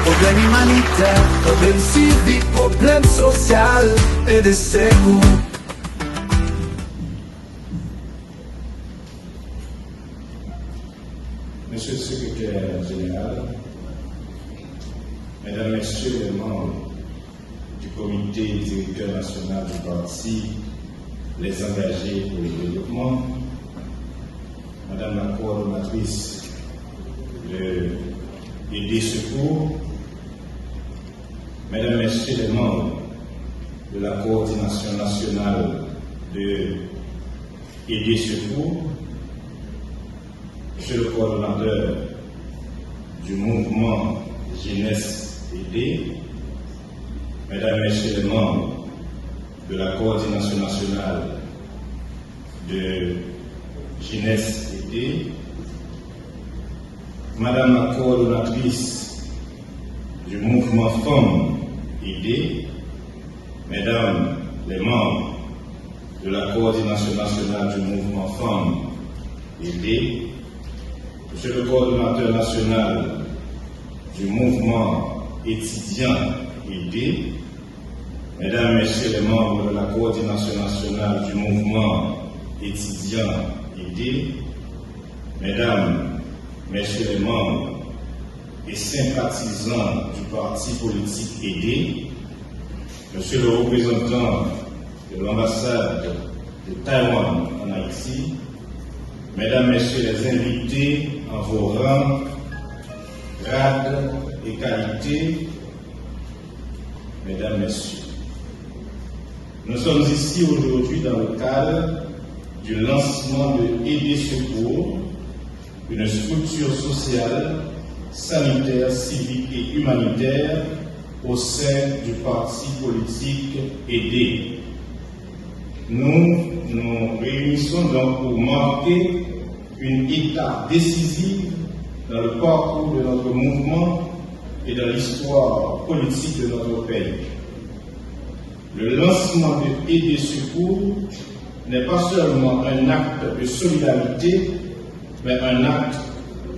Problème humanitaire, problème civique, problème social et de secours. Monsieur le secrétaire général, Mesdames, Messieurs les membres du comité directeur national du parti, les engagés pour le développement, Madame la coordonnatrice de Aider Secours, Mesdames, Messieurs les membres de la coordination nationale de Aider Secours, Monsieur le coordonnateur du mouvement Jeunesse Aidée, Mesdames, Messieurs les membres de la coordination nationale de Jeunesse Aidée, Madame la coordonnatrice du mouvement Femmes Aidées, Mesdames les membres de la coordination nationale du mouvement Femmes Aidées, Monsieur le coordonnateur national du mouvement étudiant Aidé, Mesdames, Messieurs les membres de la coordination nationale du mouvement étudiant Aidé, Mesdames, Messieurs les membres et sympathisants du parti politique Aidé, Monsieur le représentant de l'ambassade de Taïwan en Haïti, Mesdames, Messieurs les invités en vos rangs, grades et qualités, Mesdames, Messieurs, nous sommes ici aujourd'hui dans le cadre du lancement de Aider Secours, une structure sociale, sanitaire, civique et humanitaire au sein du parti politique Aidé. Nous nous réunissons donc pour marquer une étape décisive dans le parcours de notre mouvement et dans l'histoire politique de notre pays. Le lancement de Aider Secours n'est pas seulement un acte de solidarité, mais un acte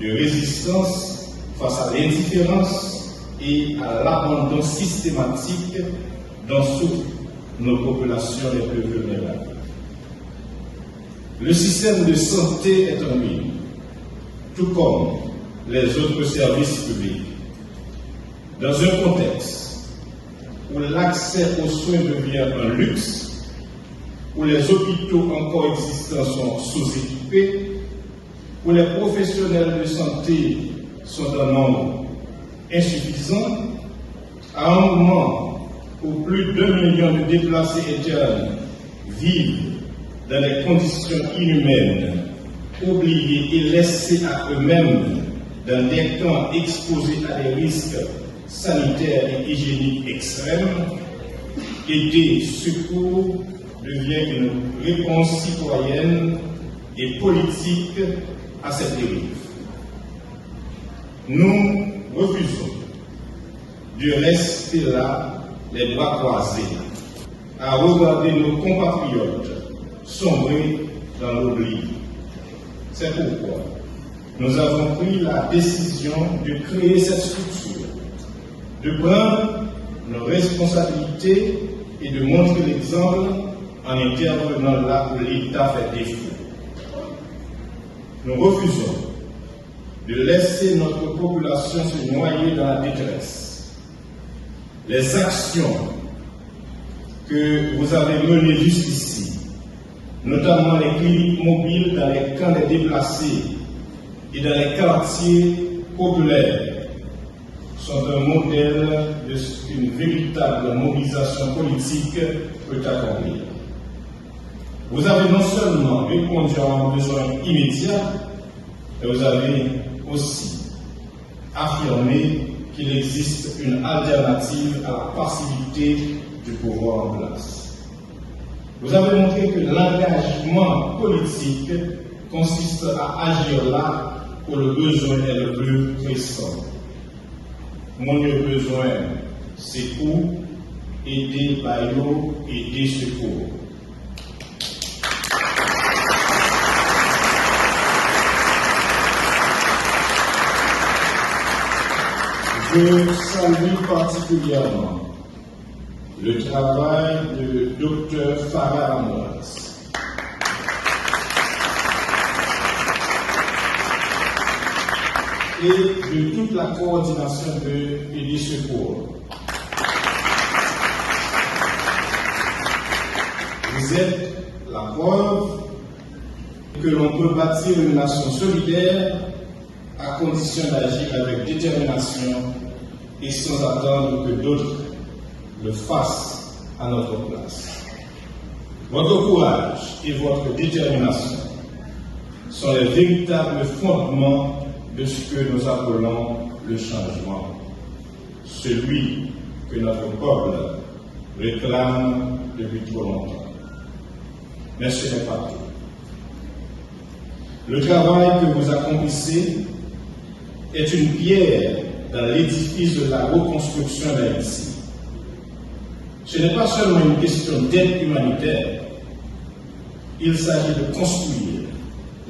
de résistance face à l'indifférence et à l'abandon systématique dont souffrent nos populations les plus vulnérables. Le système de santé est en ruine, tout comme les autres services publics. Dans un contexte où l'accès aux soins devient un luxe, où les hôpitaux encore existants sont sous-équipés, où les professionnels de santé sont en nombre insuffisant, à un moment où plus d'1 million de déplacés internes vivent dans des conditions inhumaines, oubliés et laissés à eux-mêmes dans des camps exposés à des risques sanitaires et hygiéniques extrêmes, Aider Secours devient une réponse citoyenne et politique à cette dérive. Nous refusons de rester là, les bras croisés, à regarder nos compatriotes sombrer dans l'oubli. C'est pourquoi nous avons pris la décision de créer cette structure, de prendre nos responsabilités et de montrer l'exemple en intervenant là où l'État fait défaut. Nous refusons de laisser notre population se noyer dans la détresse. Les actions que vous avez menées jusqu'ici, notamment les cliniques mobiles dans les camps des déplacés et dans les quartiers populaires, sont un modèle de ce qu'une véritable mobilisation politique peut accomplir. Vous avez non seulement répondu à un besoin immédiat, mais vous avez aussi affirmé qu'il existe une alternative à la passivité du pouvoir en place. Vous avez montré que l'engagement politique consiste à agir là où le besoin est le plus pressant. Mon besoin, c'est où aider Bayo, aider secours. Je salue particulièrement le travail de Dr Farah Amoas, et de toute la coordination de Aider Secours. Vous êtes la preuve que l'on peut bâtir une nation solidaire à condition d'agir avec détermination et sans attendre que d'autres le fassent à notre place. Votre courage et votre détermination sont les véritables fondements de ce que nous appelons le changement, celui que notre peuple réclame depuis trop longtemps. Mais ce n'est pas tout. Le travail que vous accomplissez est une pierre dans l'édifice de la reconstruction d'Haïti. Ce n'est pas seulement une question d'aide humanitaire, il s'agit de construire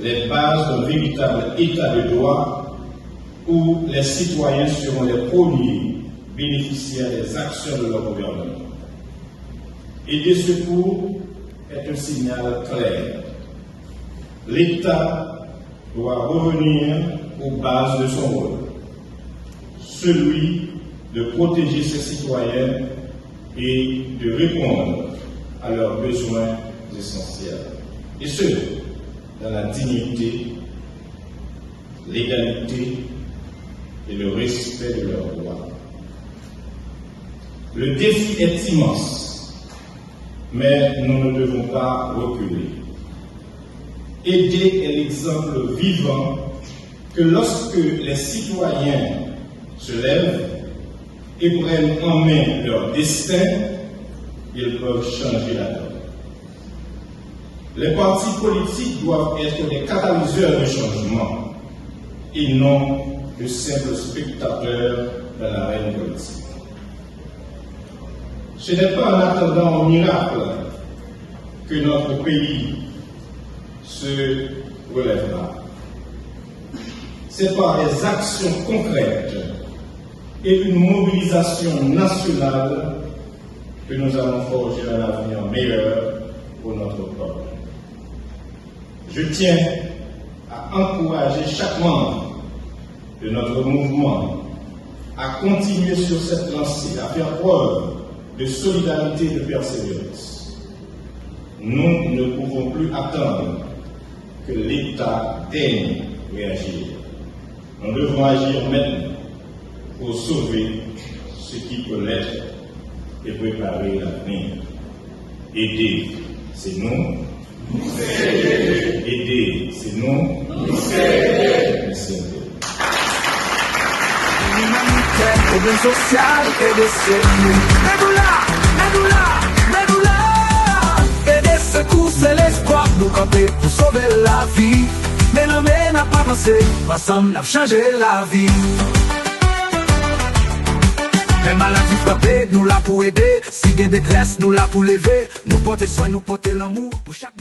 les bases d'un véritable état de droit où les citoyens seront les premiers bénéficiaires des actions de leur gouvernement. Aider Secours est un signal clair. L'État doit revenir aux bases de son rôle, celui de protéger ses citoyens et de répondre à leurs besoins essentiels. Et ce, dans la dignité, l'égalité et le respect de leurs droits. Le défi est immense, mais nous ne devons pas reculer. Aider est l'exemple vivant que lorsque les citoyens se lèvent et prennent en main leur destin, ils peuvent changer la donne. Les partis politiques doivent être des catalyseurs de changement et non de simples spectateurs dans l'arène politique. Ce n'est pas en attendant un miracle que notre pays se relèvera. C'est par des actions concrètes et une mobilisation nationale que nous allons forger un avenir meilleur pour notre peuple. Je tiens à encourager chaque membre de notre mouvement à continuer sur cette lancée, à faire preuve de solidarité et de persévérance. Nous ne pouvons plus attendre que l'État daigne réagir. Nous devons agir maintenant pour sauver ce qui peut l'être et préparer l'avenir. Aider, c'est nous. Aider, c'est nous. Merci. L'humanité, problème social et de secours. Médoula. Aider Secours, c'est l'espoir. Nous camper pour sauver la vie. Mais l'homme n'a pas pensé, ensemble n'a changé la vie. Les maladies frappées, nous là pour aider. Si il y a des détresse, nous là pour lever. Nous porter soin, nous porter l'amour pour chaque